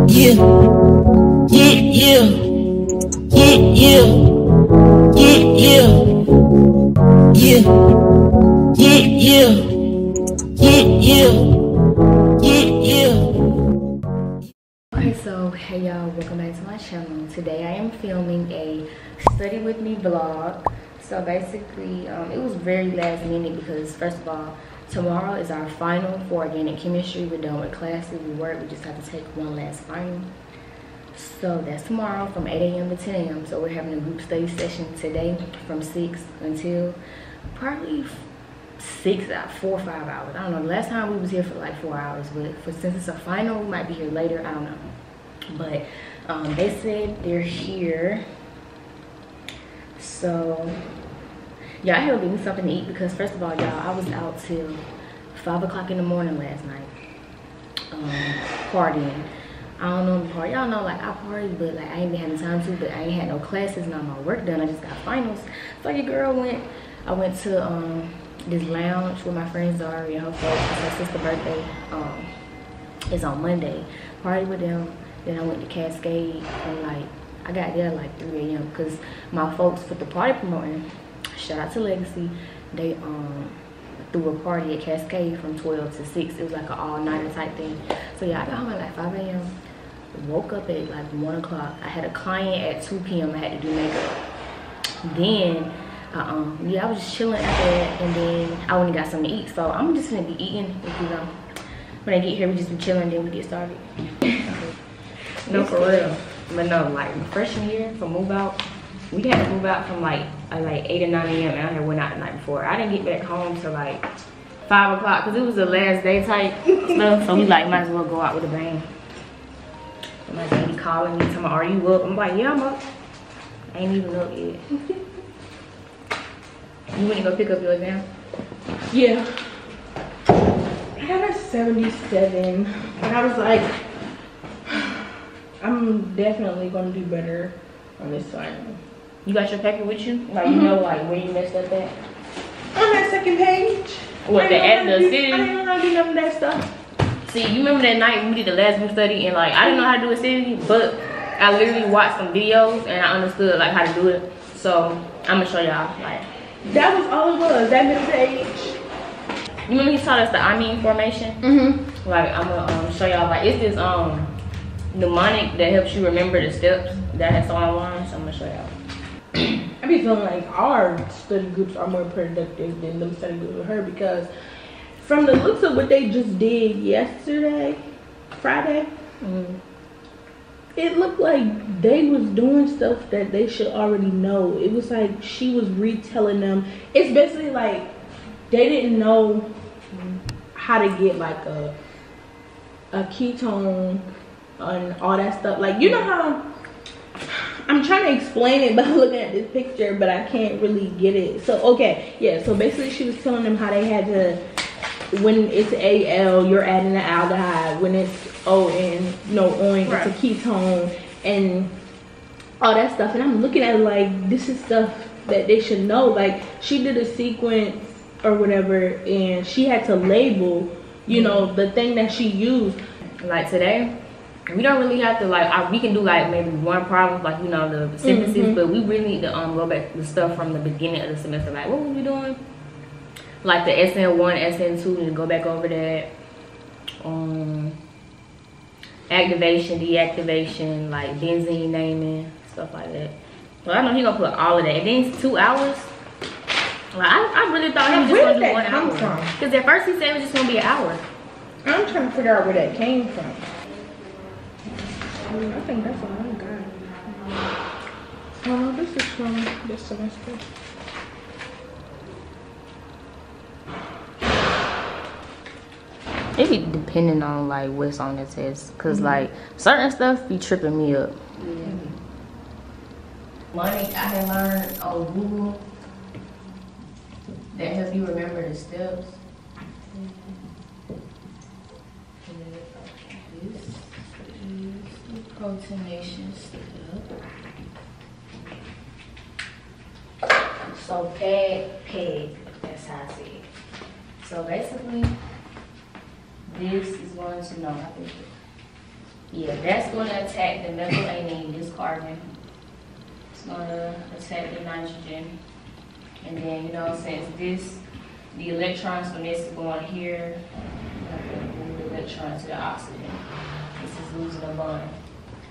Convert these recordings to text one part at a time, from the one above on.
Yeah, yeah, yeah, yeah, yeah, yeah, yeah, yeah, yeah, yeah, yeah, yeah. Okay, so hey y'all, welcome back to my channel. Today I am filming a study with me vlog. So basically, it was very last minute because first of all, tomorrow is our final for organic chemistry. We're done with classes, we work, we just have to take one last final. So that's tomorrow from 8 a.m. to 10 a.m. So we're having a group study session today from 6 until probably 4 or 5 hours. I don't know. The last time we was here for like 4 hours, but since it's a final, we might be here later. I don't know. But they said they're here. So y'all have to give me something to eat because first of all, y'all, I was out till 5 o'clock in the morning last night, partying. I don't know the party. Y'all know like I partied, but like I ain't been having time to. But I ain't had no classes, not my work done. I just got finals. So your girl went. I went to this lounge where my friends are and her folks. It's her sister's birthday. It's on Monday. Party with them. Then I went to Cascade and like I got there like 3 a.m. because my folks put the party promoting. Shout out to Legacy. They threw a party at Cascade from 12 to 6. It was like an all-nighter type thing. So yeah, I got home at like 5 a.m. Woke up at like 1 o'clock. I had a client at 2 p.m. I had to do makeup. Then yeah, I was just chilling after that, and then I went and got something to eat. So I'm just gonna be eating because when I get here, we just be chilling, then we get started. No, for real. But no, like freshman year for move out, we had to move out from like 8 or 9 a.m. and I had went out the night before. I didn't get back home till like 5 o'clock because it was the last day type stuff. So we like might as well go out with a bang. And my daddy calling me, telling me, "Are you up?" I'm like, "Yeah, I'm up." I ain't even up yet. You went to go pick up your exam? Yeah. I got a 77. And I was like, I'm definitely gonna do better on this final. You got your paper with you? Like you know like where you messed up at? On that second page. What, the city? I didn't know how to do none of that stuff. See, you remember that night when we did the last group study and like I didn't know how to do a city, but I literally watched some videos and I understood like how to do it. So I'm gonna show y'all like. That was all it was, that middle page. You remember he taught us the I mean formation? Mm-hmm. Like I'm gonna show y'all like it's this mnemonic that helps you remember the steps that has all lines. So I'm gonna show y'all. I be feeling like our study groups are more productive than them study groups with her because from the looks of what they just did yesterday, Friday, it looked like they was doing stuff that they should already know. It was like she was retelling them. It's basically like they didn't know how to get like a ketone and all that stuff. Like you know how I'm trying to explain it by looking at this picture, but I can't really get it. So okay, yeah. So basically, she was telling them how they had to. When it's AL, you're adding an aldehyde. When it's ON, ON, right. It's a ketone and all that stuff. And I'm looking at it like this is stuff that they should know. Like she did a sequence or whatever, and she had to label, you know, the thing that she used. Like today, we don't really have to like. We can do like maybe one problem, like you know the synthesis, but we really need to go back to the stuff from the beginning of the semester. Like what were we doing? Like the SN1, SN2, need to go back over that. Activation, deactivation, like benzene naming, stuff like that. Well, I know he gonna put all of that. And then it's 2 hours. Like I really thought he was just gonna do 1 hour. Because at first he said it was just gonna be an hour. I'm trying to figure out where that came from. I think that's all I got. Oh, this is from this semester. It be depending on like what's on the test, cause like certain stuff be tripping me up. Money I had learned on Google that help you remember the steps. This is the protonation step. So peg, that's how I see it. So basically. This is going to know. I think Yeah, that's going to attack the methylamine, this carbon. It's going to attack the nitrogen. And then, you know, since this, the electrons from this is going here, move the electron to the oxygen. This is losing a bond.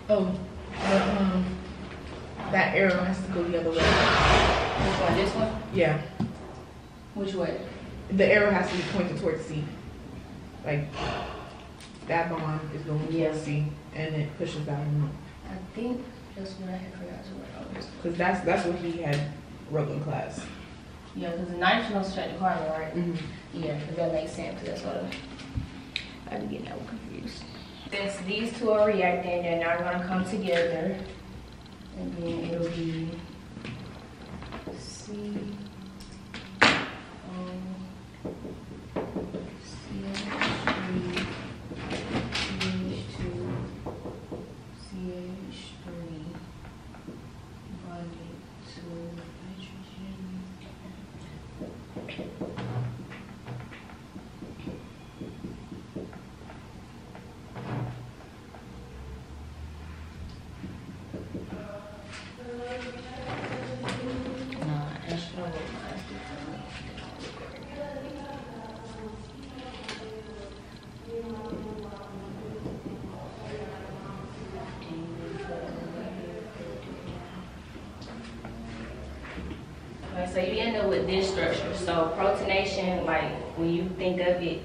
Oh, that arrow has to go the other way. Which one? This one? Yeah. Which way? The arrow has to be pointed towards C. Like, that bond is going towards C, and it pushes that one up. I think that's what I had forgot to write on this one. Because that's what he had wrote in class. Yeah, because the nitrogen will straight the carbon, right? Mm-hmm. Yeah, because that makes sense. Because that's what I've been getting that one confused. Since these two are reacting, they're now going to come together. And then it'll be C, CH3, CH2, CH3, bonded to nitrogen. So you end up with this structure. So protonation, like when you think of it,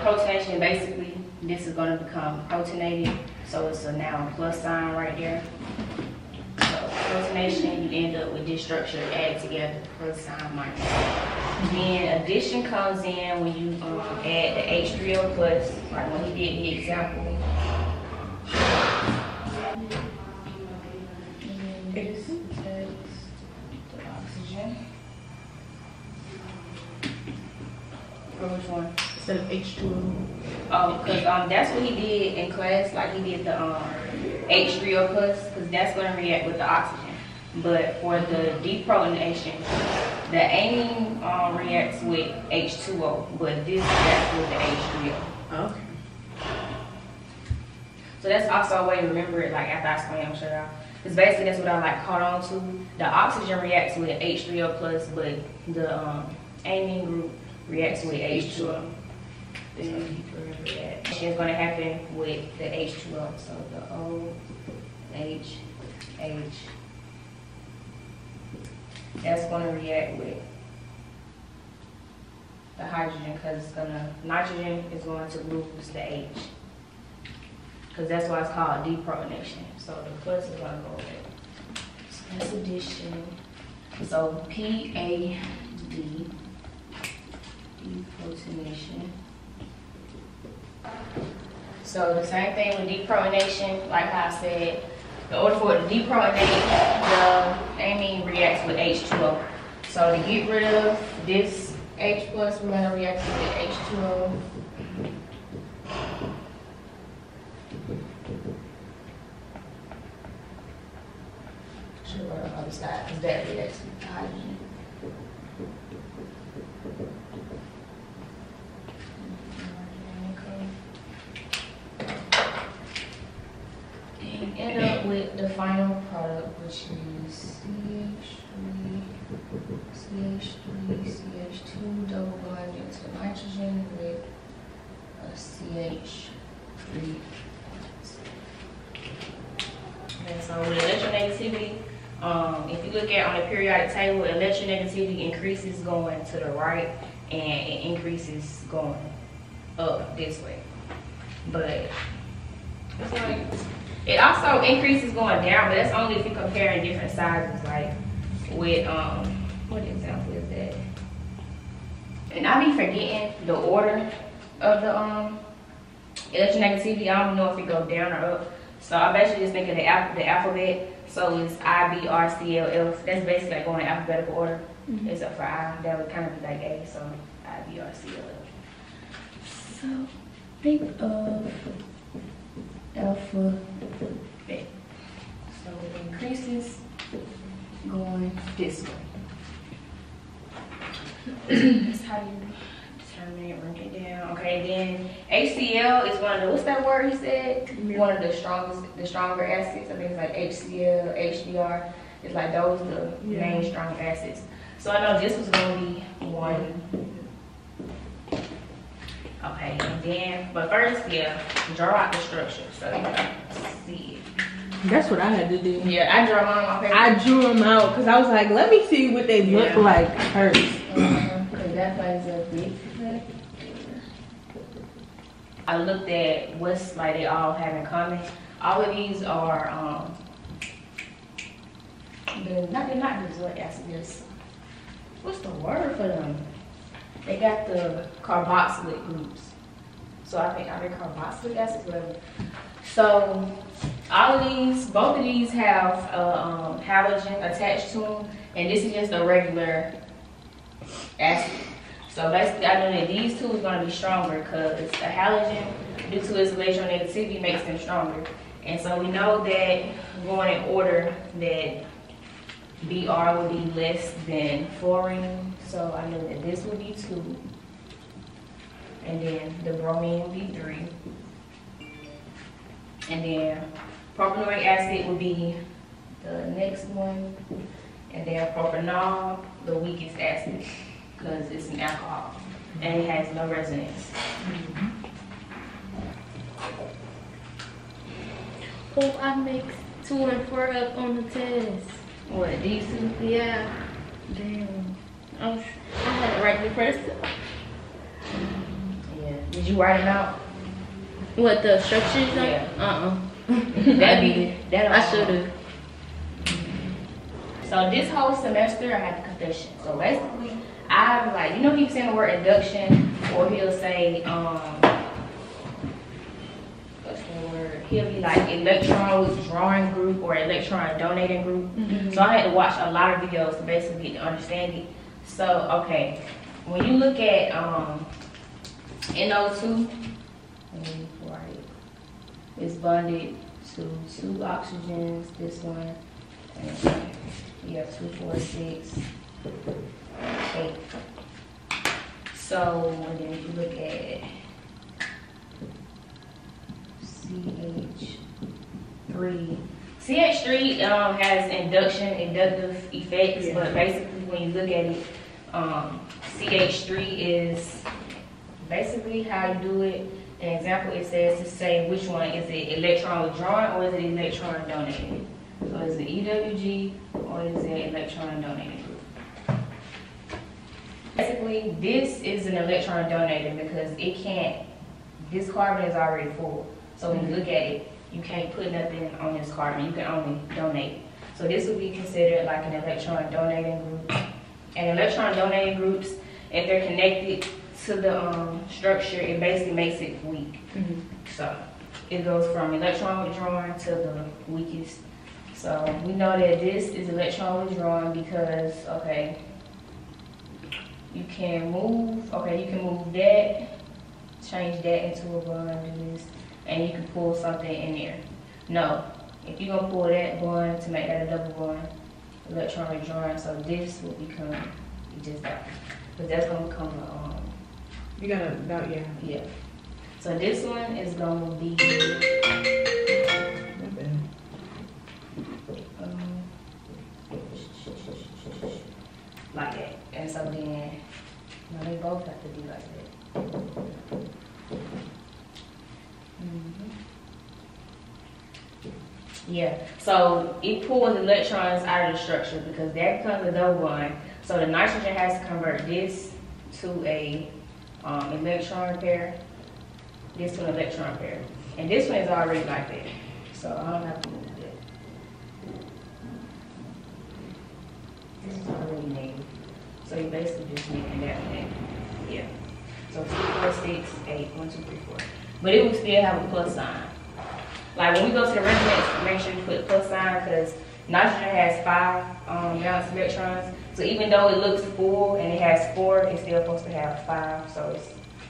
protonation, basically this is going to become protonated. So it's a now plus sign right there. So protonation, you end up with this structure added together, plus sign minus. Then addition comes in when you add the H3O plus, like when he did the example. Which one? Instead of H2O. Oh, because that's what he did in class. Like he did the H3O plus, because that's going to react with the oxygen. But for the deprotonation, the amine reacts with H2O, but this reacts with the H3O. Okay. So that's also a way to remember it. Like after I explain, I'm sure y'all. Because basically that's what I like caught on to. The oxygen reacts with H3O plus, but the amine group reacts with H2O. So you remember that. It's going to happen with the H2O. So the O, H, H. That's going to react with the hydrogen because nitrogen is going to lose the H. Because that's why it's called deprotonation. So the plus is going to go away. So that's addition. So PAD. Deprotonation. So the same thing with deprotonation, like I said, in order for it to deprotonate, the amine reacts with H2O. So to get rid of this H plus, we're going to react with H2O. Should go on the other side because that reacts with the hydrogen. End up with the final product, which is CH2 double bonded to nitrogen with a CH3. And so with electronegativity, if you look at on the periodic table, electronegativity increases going to the right and it increases going up this way. But it's like it also increases going down, but that's only if you're comparing different sizes. Like with what example is that? And I be forgetting the order of the electronegativity. I don't know if it goes down or up. So I basically just think of the alphabet. So it's I, B, R, C, L, F. That's basically like going in alphabetical order. Mm-hmm. Except for I, that would kind of be like A. So I, B, R, C, L, F. So think of alphabet. So it increases going this way. That's how you determinant, write it down. Okay, then HCl is one of the, what's that word he said? One of the stronger acids. I think it's like HCl, HBr. It's like those the main strong acids. So I know this was gonna be one. Okay, and then, but first, draw out the structure so you can see it. That's what I had to do. Yeah, I drew them on my paper. I drew them out because I was like, let me see what they look like first. Because that plays a big effect. I looked at what's like they all have in common. All of these are they're not resort acids. What's the word for them? They got the carboxylate groups. So I think are they carboxylic acids, whatever. So all of these, both of these have a halogen attached to them, and this is just a regular acid. So basically, I know that these two is going to be stronger because the halogen, due to its electronegativity, makes them stronger. And so we know that going in order that Br would be less than fluorine. So I know that this would be 2, and then the bromine would be 3. And then propanoic acid would be the next one. And then propanol, the weakest acid, because it's an alcohol and it has no resonance. Oh, I make 2 and 4 up on the test. What, these two? Yeah. Damn. I had it right the first. Yeah. Did you write them out? What, the structures? Yeah. I should have. So this whole semester I had the confession. So basically, I'm like, you know, he's saying the word induction, or he'll say, what's the word? He'll be like electron withdrawing group or electron donating group. So I had to watch a lot of videos to basically get to understand it. So, okay, when you look at NO2, it's bonded to 2 oxygens, this one, and you have 2, 4, 6, 8. So, and then if you look at CH3 has inductive effects, but basically when you look at it, CH3 is basically how you do it. An example, it says to say which one is it electron withdrawing or is it electron donating. So is it EWG or is it electron donating group? Basically, this is an electron donating because it can't, this carbon is already full. So when you look at it, you can't put nothing on this carbon, you can only donate. So this would be considered like an electron donating group. And electron donating groups, if they're connected to the structure, it basically makes it weak. So it goes from electron withdrawing to the weakest. So we know that this is electron withdrawing because, okay, you can move that, change that into a bond, do this, and you can pull something in there. No, if you're gonna pull that bond to make that a double bond, electron withdrawing, so this will become just that. Because that's gonna become a, you gotta, yeah. So this one is gonna be, like that. And so then, no, they both have to be like that. Yeah, so it pulls electrons out of the structure because that becomes a double bond. So the nitrogen has to convert this to a electron pair, this to an electron pair. And this one is already like that. So I don't have to move that. This is already made. So you basically just making that one. Yeah. So 2, 4, 6, 8, 1, 2, 3, 4. But it will still have a plus sign. Like when we go to the resonance, make sure you put the plus sign because nitrogen has 5 valence electrons. So even though it looks full and it has 4, it's still supposed to have 5. So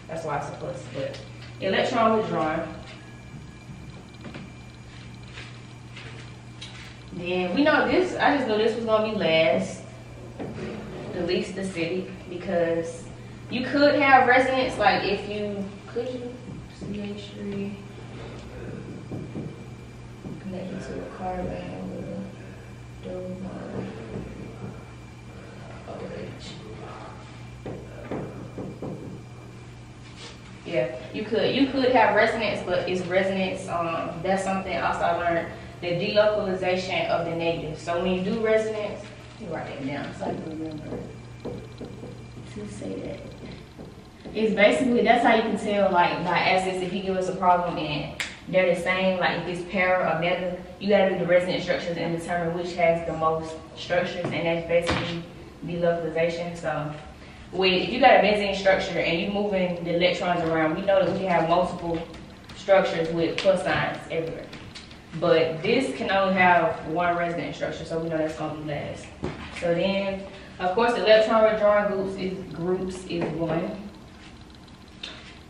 that's why it's a plus. But electron withdrawing. Then we know this, I just know this was gonna be last, the least acidic, because You could have resonance, like if you, could you? CH3 connected to a carbon with a double bond. OH. Yeah, you could have resonance, but it's resonance. That's something else I learned. The delocalization of the negative. So when you do resonance, you write that down so I can remember to say that. It's basically, that's how you can tell, like by acids, if you give us a problem and they're the same, like if it's para or meta, you gotta do the resonance structures and determine which has the most structures, and that's basically delocalization. So if you got a benzene structure and you're moving the electrons around, we know that we can have multiple structures with plus signs everywhere. But this can only have one resonance structure, so we know that's gonna be last. So then, of course, electron withdrawing groups is one.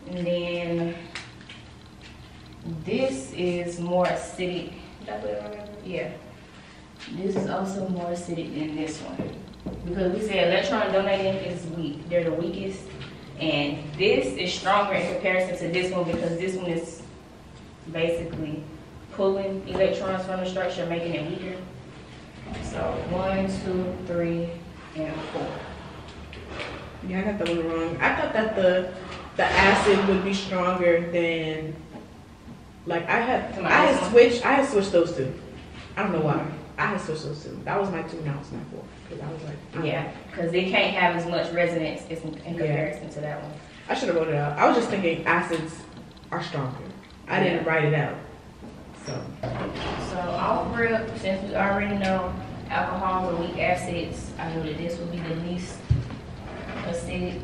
And then this is more acidic. Did I put it on? Yeah. This is also more acidic than this one. Because we say electron donating is weak. They're the weakest. And this is stronger in comparison to this one because this one is basically pulling electrons from the structure, making it weaker. So 1, 2, 3, and 4. Yeah, I got that one wrong. I thought that the acid would be stronger than, like I had switched those two. I don't know why. I had switched those two. That was my 2, now it's my 4. Because I was like, yeah, because they can't have as much resonance in comparison to that one. I should have wrote it out. I was just thinking acids are stronger. I didn't write it out. So off rip, since we already know alcohols are weak acids, I knew that this would be the least acidic.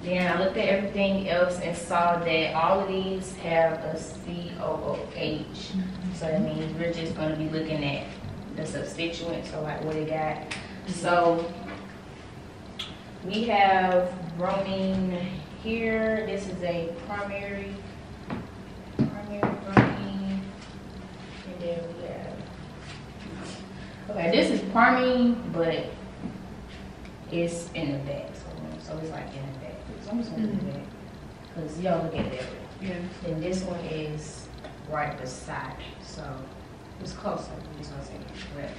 Then I looked at everything else and saw that all of these have a COOH. So that means we're just going to be looking at the substituents, so like what it got. So we have bromine here. This is a primary bromine. And then we have, okay, this is primine, but it's in the back. So it's like in the back. So I'm just gonna do that. Because y'all look at that. yeah. Then this one is right beside. So it's closer. I'm just gonna say that.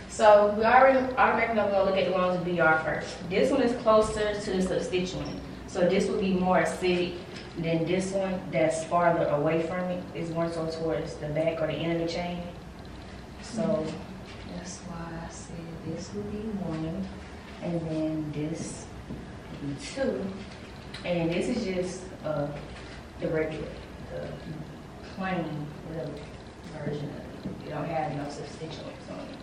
So we already automatically know we're gonna look at the ones with BR first. This one is closer to the substituent. So this would be more acidic than this one that's farther away from it. It's more so towards the back or the end of the chain. So that's why I said this would be 1. And then this would be 2. And this is just the regular, the plain little version of it. You don't have no substituents on it.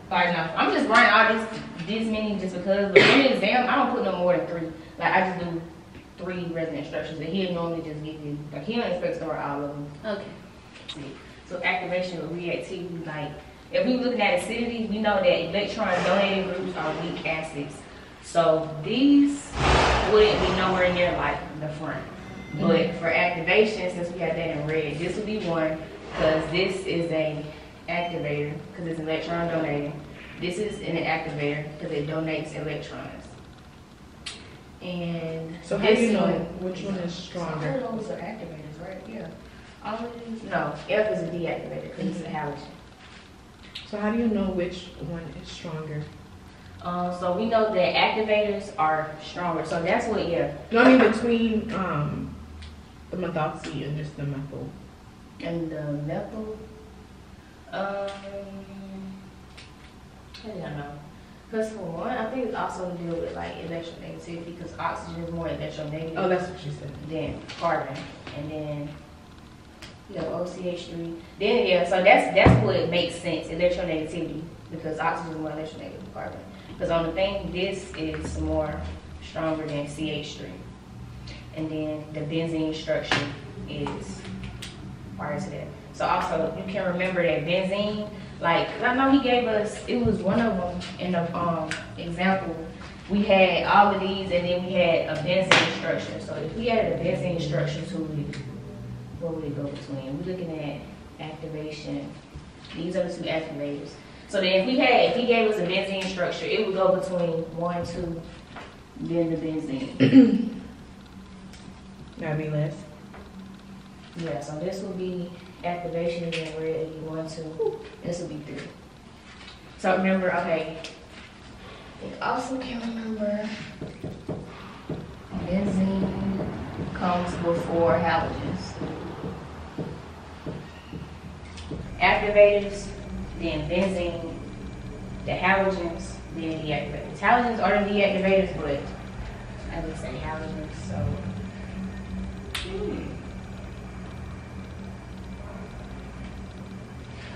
Like, no, I'm just writing all these many just because, but in the exam, I don't put no more than 3. Like, I just do 3 resonance structures, and he'll normally just give you, like, he don't expect to write all of them. Okay. See. So activation with reactivity, like, if we're looking at acidity, we know that electron donating groups are weak acids. So these wouldn't be nowhere near like the front. But for activation, since we have that in red, this would be 1 because this is a activator because it's electron donating. This is an activator because it donates electrons. And so how do you know which one is stronger? All of those are activators, right? Yeah. All of these? No, F is a deactivator because it's a halogen. So how do you know which one is stronger? So we know that activators are stronger. So that's what, yeah. No, I mean between the methoxy and just the methyl. And the methyl, I don't know. Because for one, I think it's also to do with like electronegativity because oxygen is more electronegative. Oh, that's what she said. Than carbon. And then you have OCH3. Then yeah, so that's what makes sense, electronegativity, because oxygen is more electronegative than carbon. Because on the thing, this is more stronger than CH3. And then the benzene structure is prior to that. So also you can remember that benzene, like I know he gave us, it was one of them in the example. We had all of these and then we had a benzene structure. So if we added a benzene structure to it, what would it go between? We're looking at activation These are the two activators. So then if he gave us a benzene structure, it would go between 1, 2, then the benzene. That'd be less. Yeah, so this will be activation again, where it would be 1, 2. This will be 3. So remember, okay. I also can remember benzene comes before halogens. Activators, then benzene, the halogens, then deactivators. Halogens are the deactivators, but I would say halogens, so.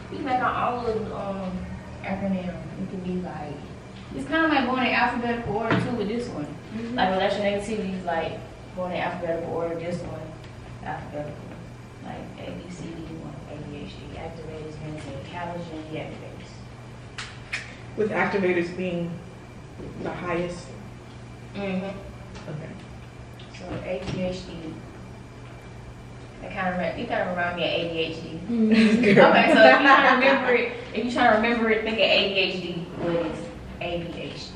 We can make our own little acronym. It could be like, it's kind of like going in alphabetical order too with this one. Like electronegativity is like going in alphabetical order, this one, alphabetical. Like A, B, C, D, 1, ADHD, activators, benzene, halogen, deactivators. With activators being the highest. Mm-hmm. Okay. So ADHD. You kind of remind me of ADHD. Okay, So if you trying to remember it, think of ADHD. What is ADHD?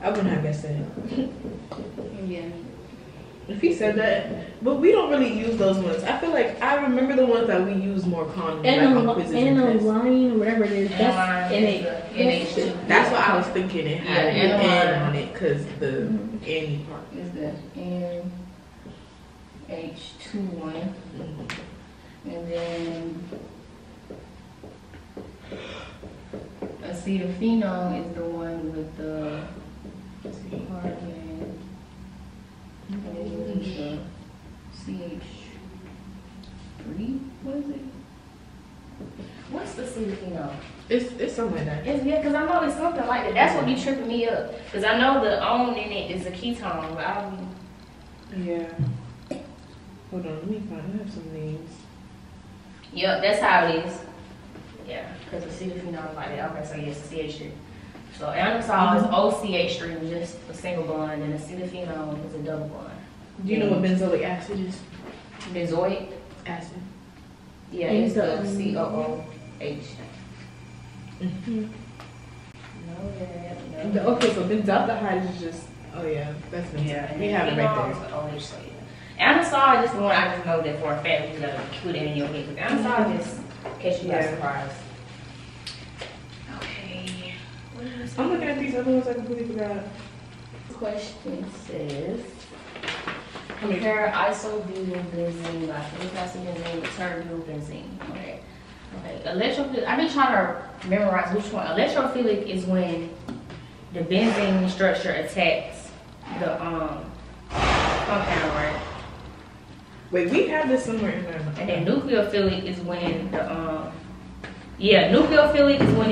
I wouldn't have guessed it. Yeah. If he said that, but we don't really use those ones. I feel like I remember the ones that we use more commonly, like on quizzes and tests. Line or whatever it is. That's NH2. That's what I was thinking. It had an N on it because the N part is the NH2 one, and then acetophenone is the one with the carbon. CH3, what is it? What's the acetophenone? It's something like that. Yeah, because I know it's something like that. That's what be tripping me up. Because I know the on in it is a ketone, but I don't. Yeah. Hold on, let me find. I have some names. Yep, that's how it is. Yeah, because acetophenone is like that. Okay, so yes, CH3. So anisole is OCH3, just a single bond, and acetophenone is a double bond. Do you know what benzoic acid is? Benzoic Acid. Yeah, it's the COOH. No. Okay, so benzaldehyde is just. Oh yeah, that's benzoic. Yeah, we have it right there. OH, so yeah. Anisole is the one I just know that for a fact you gotta put it in your head. Anisole just catch you by surprise. Okay. I'm looking at these other ones I completely forgot. Question says, compare isobutylbenzene, benzene with terbutylbenzene. Okay. Okay. Electrophilic. I've been trying to memorize which one. Electrophilic is when the benzene structure attacks the compound, right? Wait, we have this somewhere in there. And then nucleophilic is when the nucleophilic is when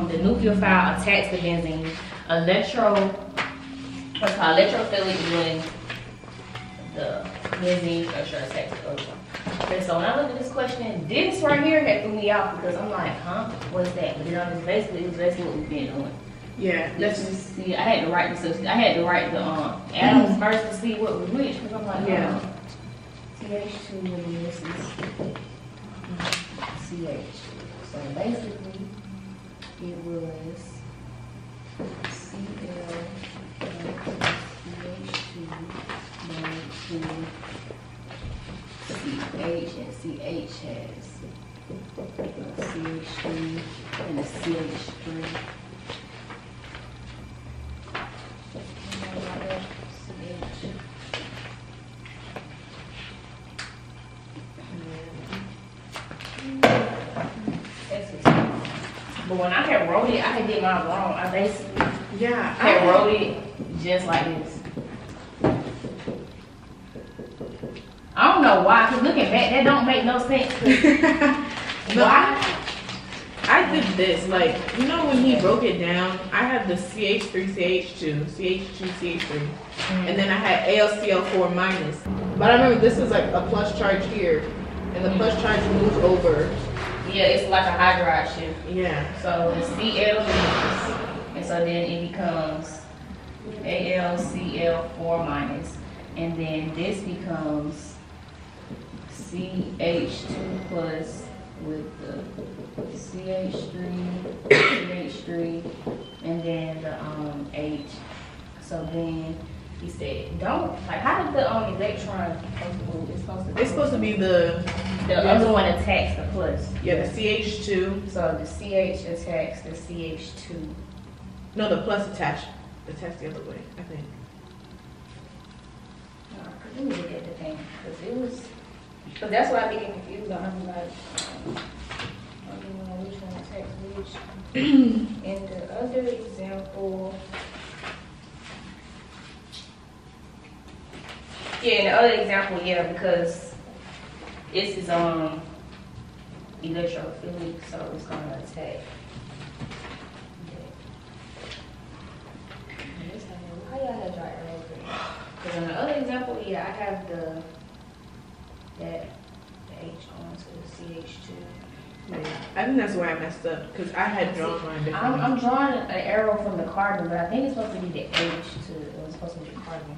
the nucleophile attacks the benzene. Electrophilic is when the benzene structure attacks the ozone. Okay, so when I look at this question, this right here had threw me out because I'm like, huh, what's that? But then it's basically what we've been doing. Yeah, let's just see. I had to write the atoms first to see what was which because I'm like, CH2 and this is CH. So basically, it was CL CH2 CH, and CH has CH3 and a CH3. But when I had wrote it, I had did mine wrong. I basically had wrote it just like this. I don't know why, because looking back, that don't make no sense. Why? I did this, like, you know when he broke it down, I had the CH3, CH2, CH2, CH3, and then I had AlCl4 minus. But I remember this was like a plus charge here, and the plus charge moves over. Yeah, it's like a hydride shift. Yeah. So the Cl leaves, and so then it becomes AlCl4 minus, and then this becomes CH2 plus with the CH3, and then the H. So then he said, don't, like, how did the electron supposed to move? It's supposed to be the other one attacks the plus. Yeah, the CH2. So the CH attacks the CH2. No, the plus attached the other way, I think. Let me look at the thing, because that's why I be getting confused on. I'm like, I don't know which one attacks which. In the other example, yeah, in the other example, yeah, because this is electrophilic, so it's gonna attack. How y'all have dry arrow? Because in the other example, yeah, I have the H onto the CH2. Yeah, I think that's where I messed up because I had drawn mine differently. I'm drawing an arrow from the carbon, but I think it's supposed to be the H to it was supposed to be the carbon.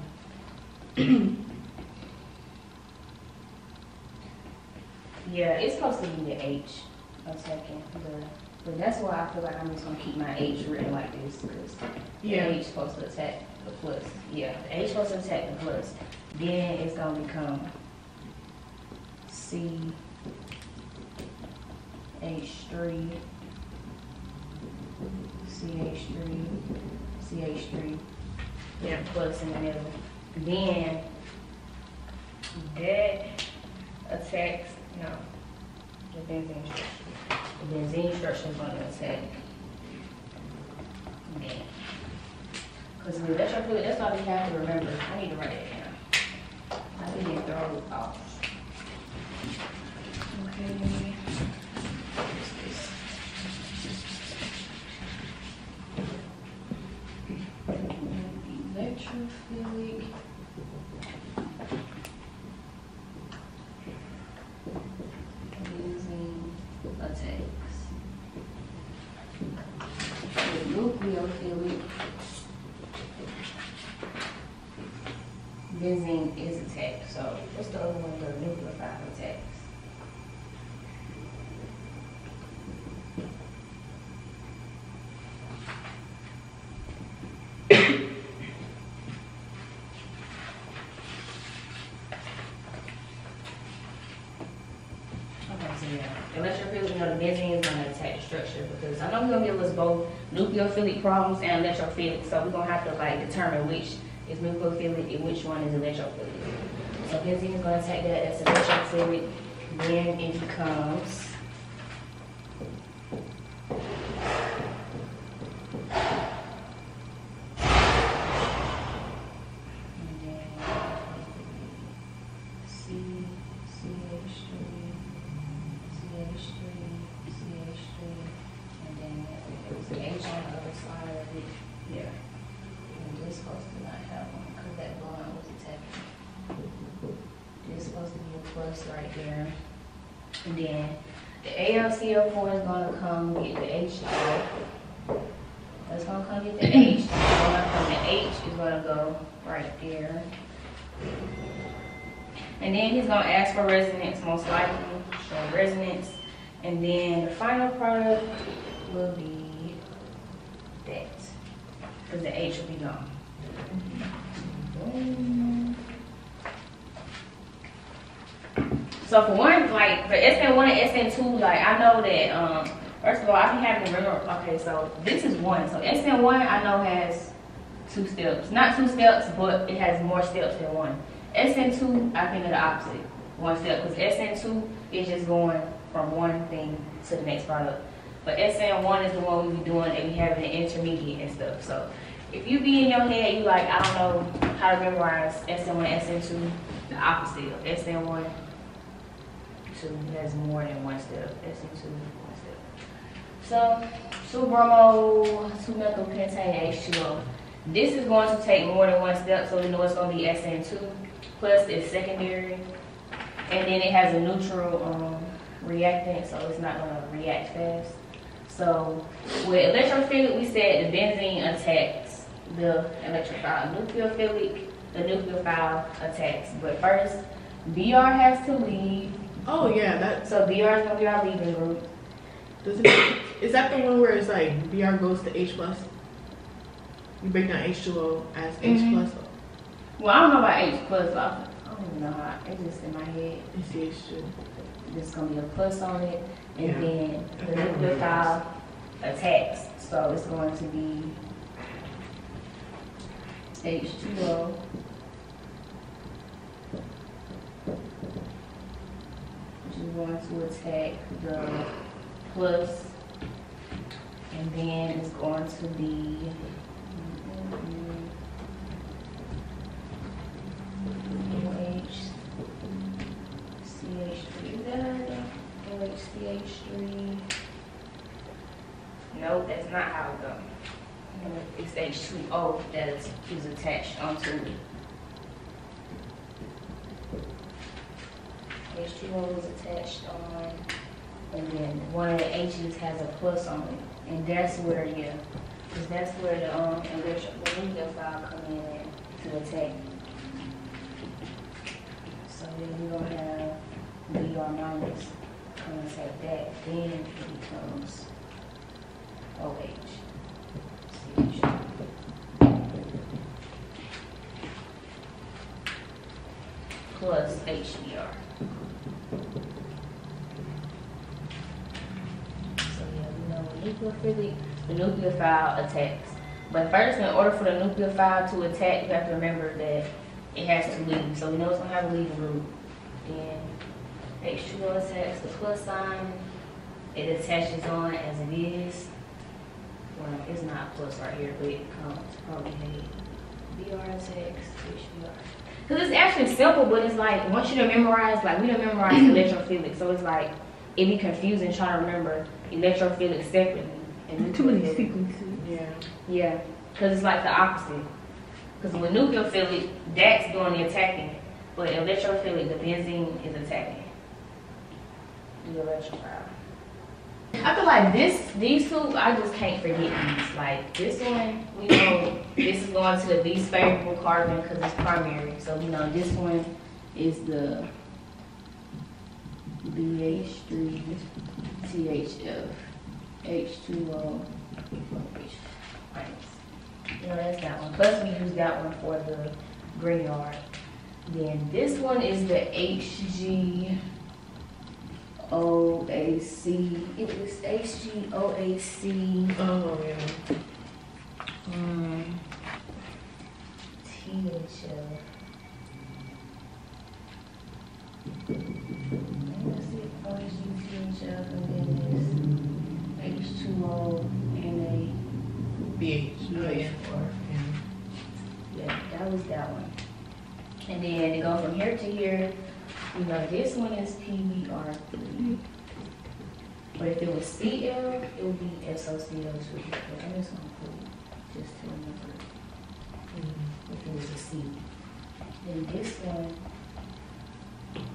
Yeah, it's supposed to be the H attacking but that's why I feel like I'm just gonna keep my H written like this because the H is supposed to attack the plus. Yeah, the H is supposed to attack the plus. Then it's gonna become CH3, CH3, yeah, plus in the middle. Then that attacks, no, the benzene structure. The benzene structure is going to attack. Okay. Because that's all we have to remember. I need to write it down. I need to throw it off. Okay. What's this? Electrophilic. Attacks. The nucleophilic benzene is attacked. So what's the other one? The nucleophile attacks. Electrophilic, the benzene is going to attack the structure because I know we're going to give us both nucleophilic problems and electrophilic, so we're going to have to like determine which is nucleophilic and which one is electrophilic. So benzene is going to attack that, that's electrophilic, then it becomes right there. And then the AlCl4 is going to come get the H off. That's going to come get the H. The H is going to go right there. And then he's going to ask for resonance, most likely. Show resonance. And then the final product will be that. Because the H will be gone. So for one, like for SN1 and SN2, like I know that first of all, I be having to remember, okay, so this is one. So SN1 I know has 2 steps. Not 2 steps, but it has more steps than one. SN2, I think of the opposite. 1 step. Because SN2 is just going from one thing to the next product. But SN1 is the one we be doing and we having an intermediate and stuff. So if you be in your head, you like, I don't know how to memorize SN1 and SN2, the opposite of SN1. Has more than 1 step. SN2, 1 step. So 2-bromo, 2-methylpentane, H2O. This is going to take more than 1 step, so we know it's going to be SN2. Plus it's secondary, and then it has a neutral reactant, so it's not going to react fast. So with electrophilic, we said the benzene attacks the electrophile. Nucleophilic, the nucleophile attacks. But first, BR has to leave. Oh yeah, that's. So BR is gonna be our leaving group. Does it, is that the one where it's like BR goes to H plus? You break down H2O as H plus. Well, I don't know about H plus. I don't even know how. It's just in my head. It's H2. There's gonna be a plus on it, and Yeah. then the nucleophile attacks. So it's going to be H2O. Which is going to attack the plus, and then it's going to be OHCH3. Is that how it goes? OHCH3. No, that's not how it goes. It's H2O that is attached onto it. H2O is attached on, and then one of the H's has a plus on it, and that's where, yeah, because that's where the nucleophile come in at to attack. So then we're gonna have BR minus come and attack that, then it becomes OH. Plus HBr. So yeah, we know nucleophilic, the nucleophile attacks. But first, in order for the nucleophile to attack, you have to remember that it has to leave. So we know it's gonna have a leaving group. Then H2O attacks the plus sign. It attaches on as it is. Well, it's not plus right here, but it comes probably BR attacks, HBr. Because it's actually simple, but it's like, once you don't memorize, like we don't memorize electrophilic, so it's like, it'd be confusing trying to remember electrophilic separately. And Too many sequences. Yeah. Yeah, because it's like the opposite. Because with nucleophilic, that's doing the attacking, but electrophilic, the benzene is attacking the electrophile. I feel like these two, I just can't forget these. Like this one, we know this is going to the least favorable carbon because it's primary. So we know this one is the BH3 THF H2O OH minus. You know, that's that one. Plus we use that one for the Grignard. Then this one is the HG OAC. It was HGOAC. Oh yeah. THL. Let's see, OHG, and then it's H2O and BH. a Oh yeah. Yeah, that was that one. And then to go from here to here, you know, this one is PBR3. But if it was CL, it would be SOCO2. But I'm just going to put just to remember if it was a C. Then this one, 1, 2,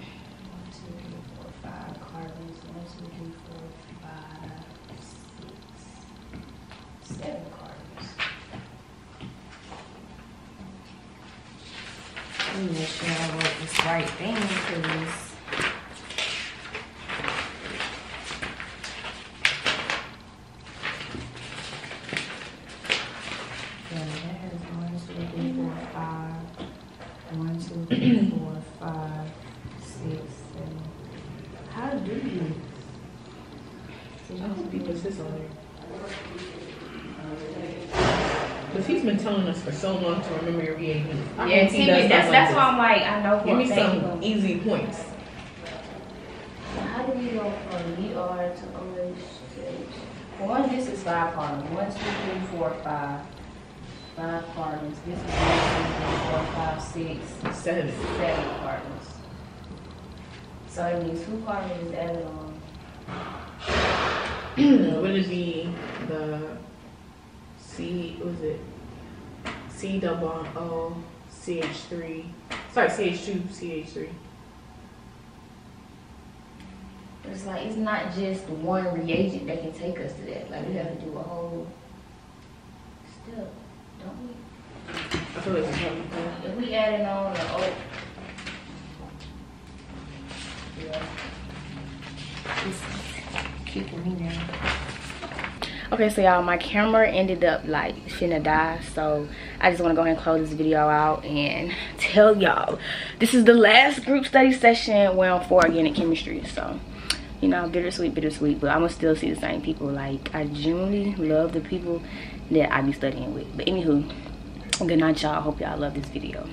3, 4, 5 carbons. 1, 2, 3, 4, 5, 6, 7 carbons. Let me make sure I wrote this right thing because yeah, that has 1, 2, 3, 4, 5. 1, 2, 3, 4, 5, 6, 7. How do you? I hope he puts this on there. Because he's been telling us for so long to remember your VAB. Yeah, see, that's why I'm like, I know for Give me a fact some easy points. How do we go from BR to OH to H? For one, this is 5 carbons. 1, 2, 3, 4, 5. 5 carbons. This is 1, 2, 3, 4, 5, 6, 7. 7 carbons. So it means 2 carbons is added on. Would it be the C, what was it? C double O, CH3. Sorry, CH2, CH3. It's like, it's not just one reagent that can take us to that. Like, we have to do a whole step, don't we? I feel like it's something like that. If we added on the O, me down. Okay, so y'all, my camera ended up like finna die, so I just want to go ahead and close this video out and tell y'all this is the last group study session where I'm for organic chemistry. So, you know, bittersweet, but I'm gonna still see the same people. Like, I genuinely love the people that I be studying with. But anywho, good night, y'all. Hope y'all love this video.